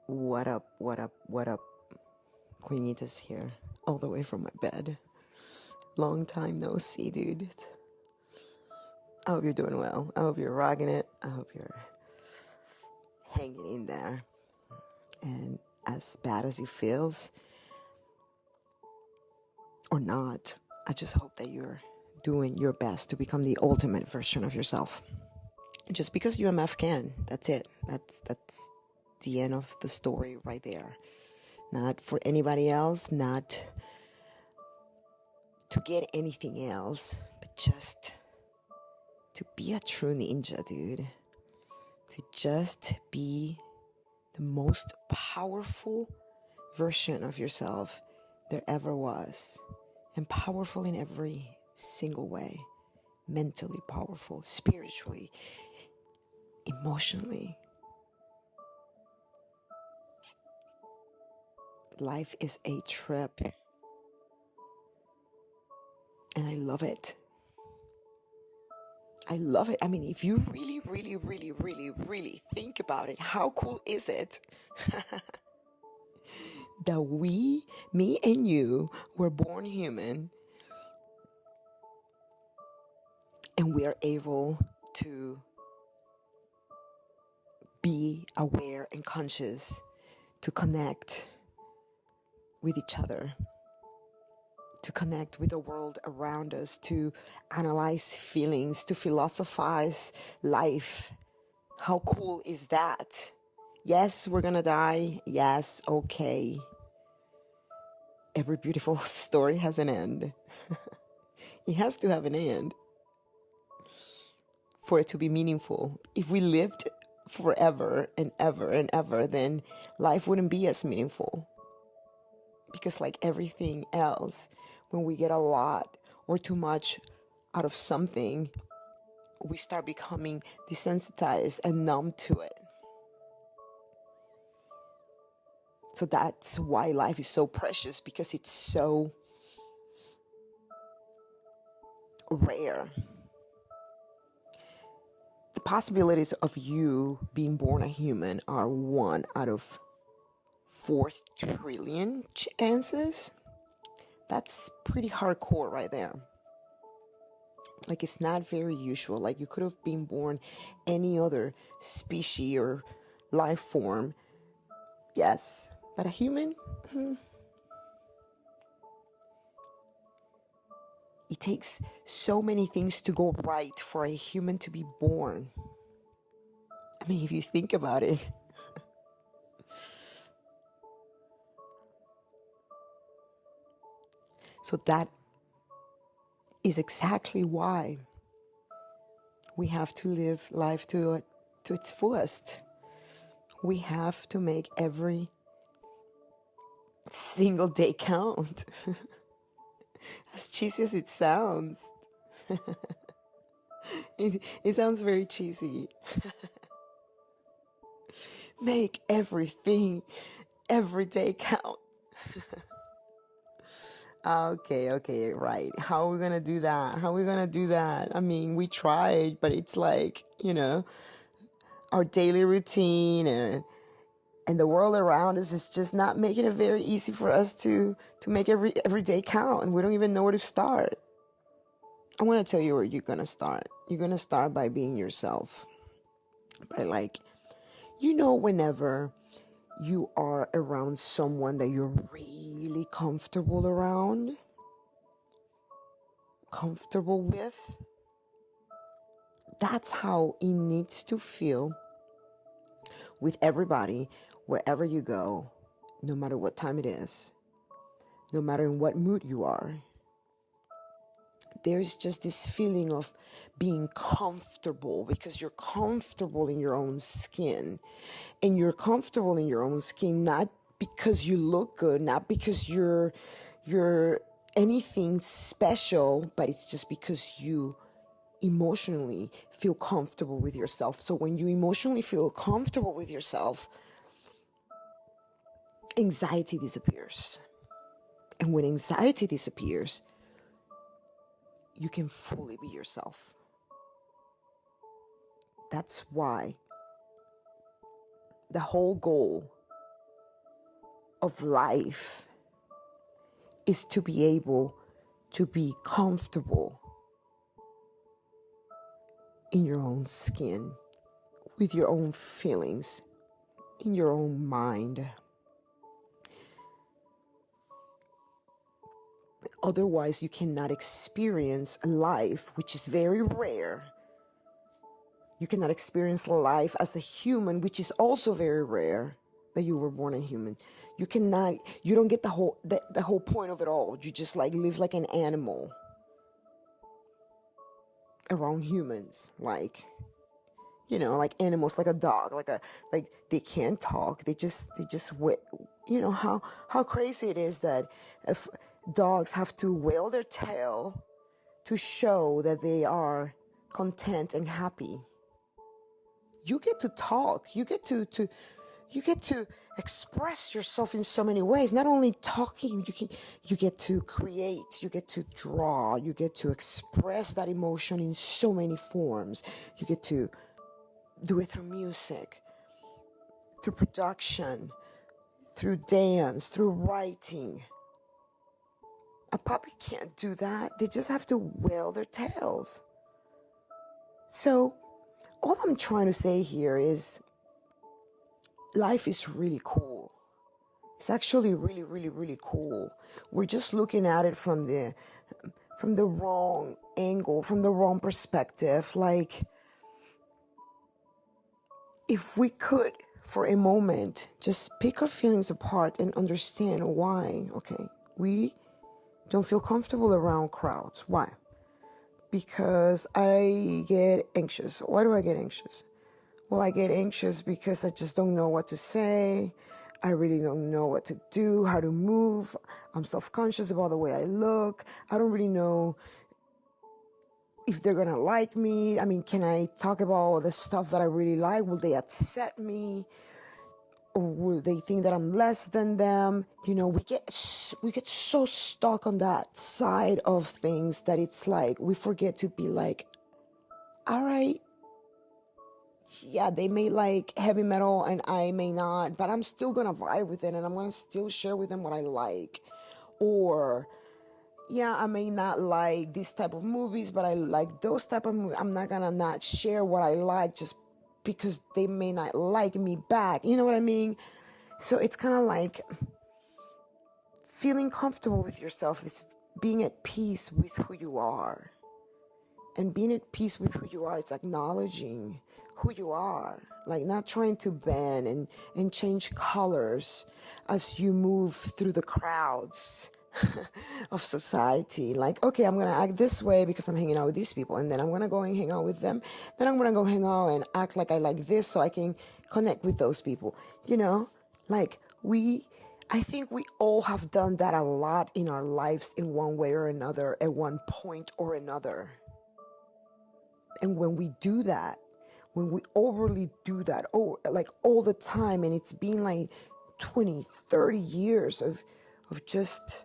What up, what up, what up? Queenetus here, all the way from my bed. Long time no see, dude. I hope you're doing well. I hope you're rocking it. I hope you're hanging in there. And as bad as it feels, or not, I just hope that you're doing your best to become the ultimate version of yourself. Just because UMF can, that's it. That's the end of the story right there. Not for anybody else, not to get anything else, but just to be a true ninja, dude. To just be the most powerful version of yourself there ever was. And powerful in every single way. Mentally powerful, spiritually, emotionally. Life is a trip. And I love it. I love it. I mean, if you really, really, really, really, really think about it, how cool is it that me and you, were born human and we are able to be aware and conscious, to connect with each other, to connect with the world around us, to analyze feelings, to philosophize life. How cool is that? Yes, we're gonna die. Yes, okay. Every beautiful story has an end. It has to have an end for it to be meaningful. If we lived forever and ever and ever, then life wouldn't be as meaningful. Because like everything else, when we get a lot or too much out of something, we start becoming desensitized and numb to it. So that's why life is so precious, because it's so rare. The possibilities of you being born a human are 1 out of 4 trillion chances. That's pretty hardcore right there. Like, it's not very usual. Like, you could have been born any other species or life form. Yes, but a human? It takes so many things to go right for a human to be born. I mean, if you think about it. So that is exactly why we have to live life to its fullest. We have to make every single day count. As cheesy as it sounds. It sounds very cheesy. Make everything, every day count. Okay, right. How are we gonna do that? How are we gonna do that? I mean, we tried, but it's like, our daily routine and the world around us is just not making it very easy for us to make every day count, and we don't even know where to start. I want to tell you where you're gonna start. You're gonna start by being yourself. By whenever you are around someone that you're really comfortable with, that's how it needs to feel with everybody, wherever you go, no matter what time it is, no matter in what mood you are. There's just this feeling of being comfortable because you're comfortable in your own skin. And you're comfortable in your own skin not because you look good, not because you're anything special, but it's just because you emotionally feel comfortable with yourself. So when you emotionally feel comfortable with yourself, anxiety disappears. And when anxiety disappears, you can fully be yourself. That's why the whole goal of life is to be able to be comfortable in your own skin, with your own feelings, in your own mind. Otherwise, you cannot experience a life, which is very rare. You cannot experience life as a human, which is also very rare, that you were born a human. You don't get the whole point of it all. You just like live like an animal around humans, like, like animals, like a dog, like they can't talk. They just how crazy it is that if dogs have to wag their tail to show that they are content and happy. You get to talk. You get to express yourself in so many ways. Not only talking, you get to create, you get to draw, you get to express that emotion in so many forms. You get to do it through music, through production, through dance, through writing. A puppy can't do that. They just have to wag their tails. So, all I'm trying to say here is life is really cool. It's actually really, really, really cool. We're just looking at it from the wrong angle, from the wrong perspective. Like, if we could, for a moment, just pick our feelings apart and understand why, okay, we don't feel comfortable around crowds. Why? Because I get anxious. Why do I get anxious? Well, I get anxious because I just don't know what to say. I really don't know what to do, how to move. I'm self-conscious about the way I look. I don't really know if they're gonna like me. I mean, can I talk about all the stuff that I really like? Will they upset me? Or will they think that I'm less than them? We get so stuck on that side of things that it's like we forget to be like, all right, yeah, they may like heavy metal and I may not, but I'm still gonna vibe with it and I'm gonna still share with them what I like. Or, yeah, I may not like this type of movies, but I like those type of movies. I'm not gonna not share what I like just because they may not like me back. You know what I mean? So it's kind of like feeling comfortable with yourself is being at peace with who you are. And being at peace with who you are is acknowledging who you are. Like not trying to bend and change colors as you move through the crowds of society. Like, okay, I'm going to act this way because I'm hanging out with these people. And then I'm going to go and hang out with them. Then I'm going to go hang out and act like I like this so I can connect with those people. Like I think we all have done that a lot in our lives in one way or another at one point or another. And when we do that, when we overly do that, like all the time, and it's been like 20, 30 years of just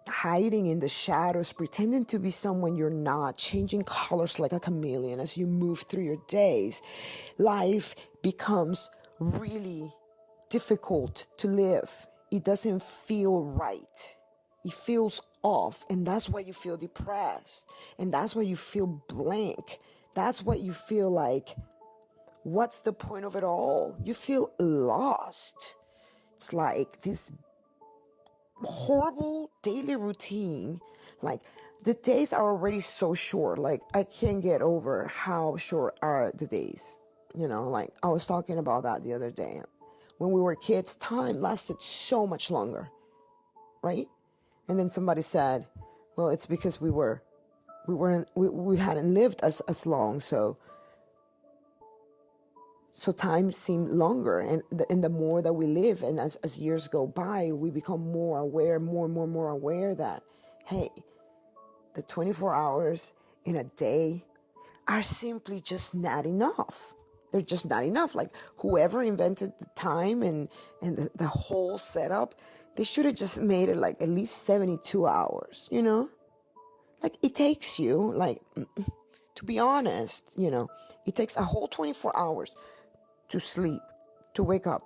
hiding in the shadows, pretending to be someone you're not, changing colors like a chameleon as you move through your days, life becomes really difficult to live. It doesn't feel right. It feels off, and that's why you feel depressed, and that's why you feel blank. That's what you feel like, what's the point of it all? You feel lost. It's like this horrible daily routine. Like the days are already so short. Like I can't get over how short are the days. Like I was talking about that the other day. When we were kids, time lasted so much longer, right? And then somebody said, well, it's because we hadn't lived as long, so time seemed longer, and the more that we live, and as years go by, we become more aware that, hey, the 24 hours in a day are simply just not enough. They're just not enough. Like whoever invented the time and the whole setup, they should have just made it like at least 72 hours, Like it takes you, like, to be honest, it takes a whole 24 hours to sleep, to wake up,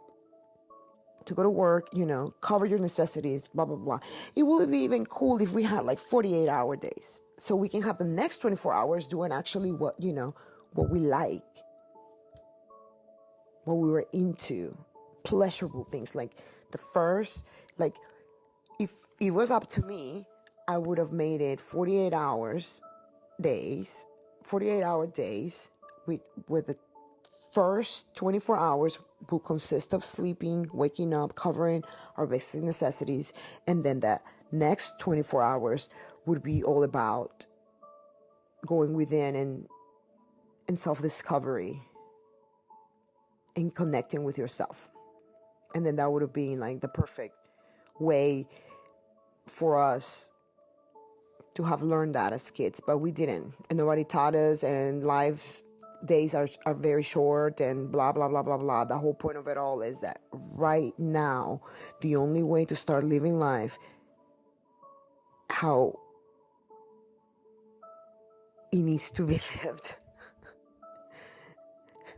to go to work, cover your necessities, blah, blah, blah. It would be even cool if we had like 48-hour days. So we can have the next 24 hours doing actually what we like, what we were into, pleasurable things. Like the first, like if it was up to me, I would have made it 48-hour days with the first 24 hours will consist of sleeping, waking up, covering our basic necessities, and then the next 24 hours would be all about going within and self-discovery and connecting with yourself. And then that would have been like the perfect way for us to have learned that as kids, but we didn't, and nobody taught us, and life days are very short, and blah blah blah blah blah. The whole point of it all is that right now the only way to start living life how it needs to be lived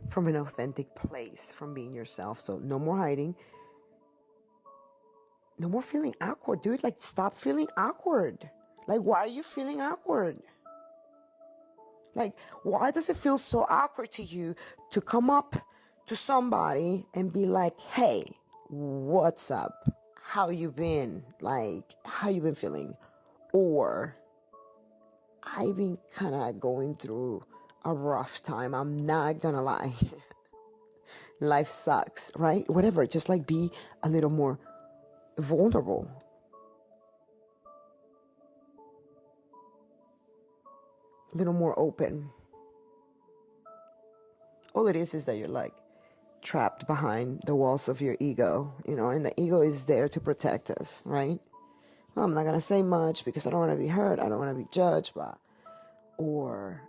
from an authentic place, from being yourself. So no more hiding, no more feeling awkward, dude. Like, stop feeling awkward. Like, why are you feeling awkward? Like, why does it feel so awkward to you to come up to somebody and be like, hey, what's up? How you been? Like, how you been feeling? Or, I've been kind of going through a rough time. I'm not gonna lie. Life sucks, right? Whatever. Just like be a little more vulnerable. A little more open. All it is that you're like trapped behind the walls of your ego, and the ego is there to protect us, right? Well, I'm not going to say much because I don't want to be hurt. I don't want to be judged, blah. Or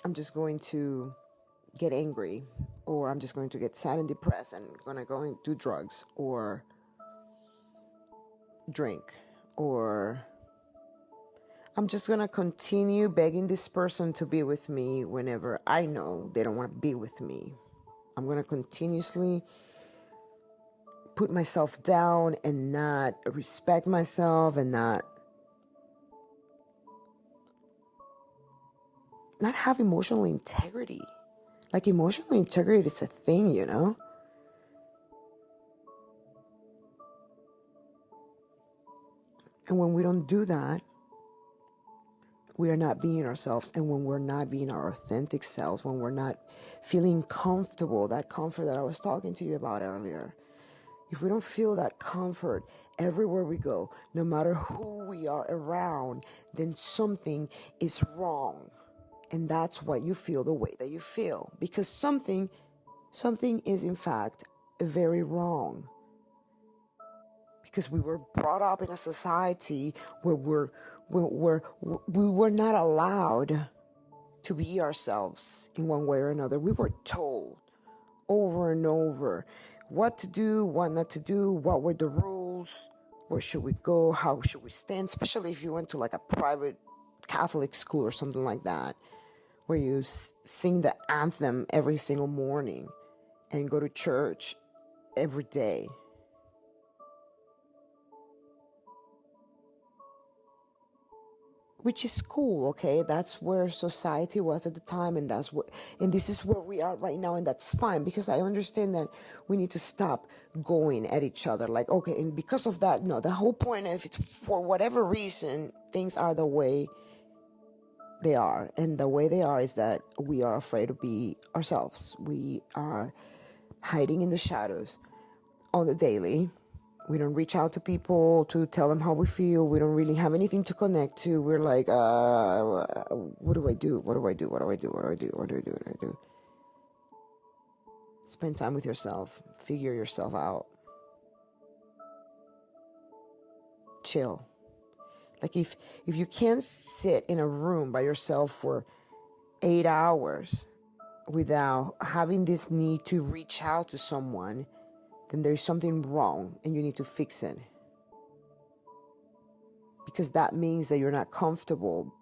I'm just going to get angry, or I'm just going to get sad and depressed and going to go and do drugs or drink, or I'm just going to continue begging this person to be with me whenever I know they don't want to be with me. I'm going to continuously put myself down and not respect myself and not have emotional integrity. Like, emotional integrity is a thing, And when we don't do that, we are not being ourselves. And when we're not being our authentic selves, when we're not feeling comfortable, that comfort that I was talking to you about earlier, if we don't feel that comfort everywhere we go, no matter who we are around, then something is wrong. And that's why you feel the way that you feel. Because something is in fact very wrong. Because we were brought up in a society where we were not allowed to be ourselves in one way or another. We were told over and over what to do, what not to do, what were the rules, where should we go, how should we stand, especially if you went to like a private Catholic school or something like that, where you sing the anthem every single morning and go to church every day. Which is cool, okay? That's where society was at the time, and this is where we are right now, and that's fine, because I understand that we need to stop going at each other. Like, okay, and because of that, no, the whole point, if it's for whatever reason, things are the way they are, and the way they are is that we are afraid to be ourselves. We are hiding in the shadows on the daily. We don't reach out to people to tell them how we feel. We don't really have anything to connect to. We're like, what do I do? What do I do? What do I do? What do I do? What do I do? What do I do? Spend time with yourself. Figure yourself out. Chill. Like, if you can't sit in a room by yourself for 8 hours without having this need to reach out to someone, then there's something wrong and you need to fix it. Because that means that you're not comfortable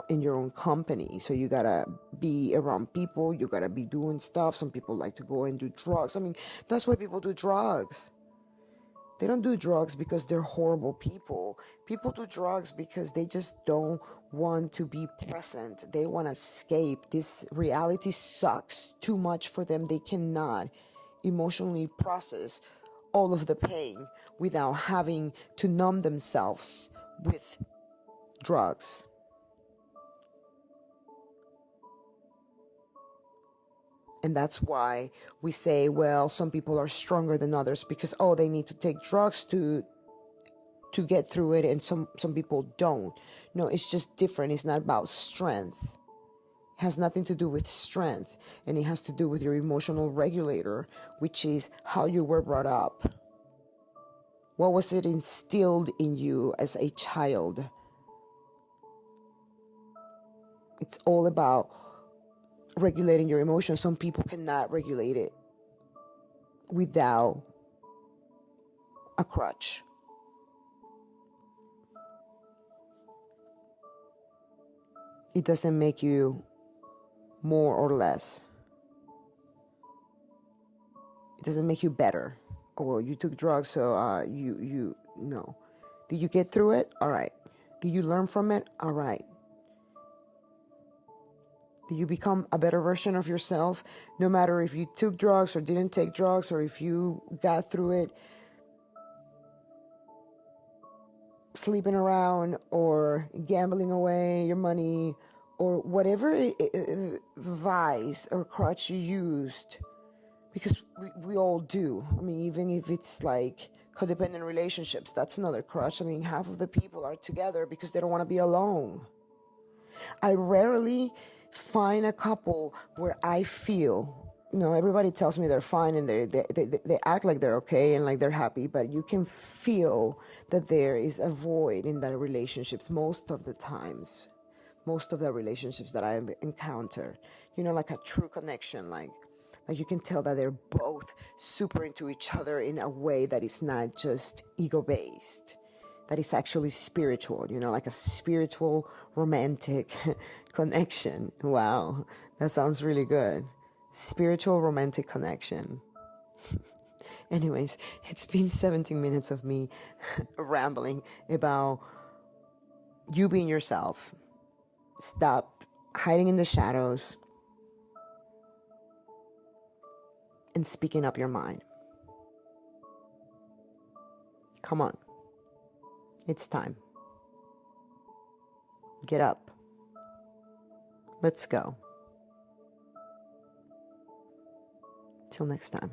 in your own company. So you gotta be around people, you gotta be doing stuff. Some people like to go and do drugs. I mean, that's why people do drugs. They don't do drugs because they're horrible people. People do drugs because they just don't want to be present. They want to escape. This reality sucks too much for them. They cannot emotionally process all of the pain without having to numb themselves with drugs. And that's why we say, well, some people are stronger than others because, oh, they need to take drugs to get through it, and some people don't. No, it's just different. It's not about strength. It has nothing to do with strength, and it has to do with your emotional regulator, which is how you were brought up. What was it instilled in you as a child? It's all about regulating your emotions. Some people cannot regulate it without a crutch. It doesn't make you more or less. It doesn't make you better. Oh, well, you took drugs, so you no. Did you get through it? All right. Did you learn from it? All right. Did you become a better version of yourself? No matter if you took drugs or didn't take drugs, or if you got through it sleeping around or gambling away your money or whatever vice or crutch you used, because we all do. I mean, even if it's like codependent relationships, that's another crutch. I mean, half of the people are together because they don't want to be alone. I rarely find a couple where I feel, everybody tells me they're fine and they act like they're okay and like they're happy, but you can feel that there is a void in their relationships most of the times. Most of the relationships that I've encountered, like a true connection, like you can tell that they're both super into each other in a way that is not just ego-based, that is actually spiritual, like a spiritual romantic connection. Wow, that sounds really good. Spiritual romantic connection. Anyways, it's been 17 minutes of me rambling about you being yourself. Stop hiding in the shadows and speaking up your mind. Come on. It's time. Get up. Let's go. Till next time.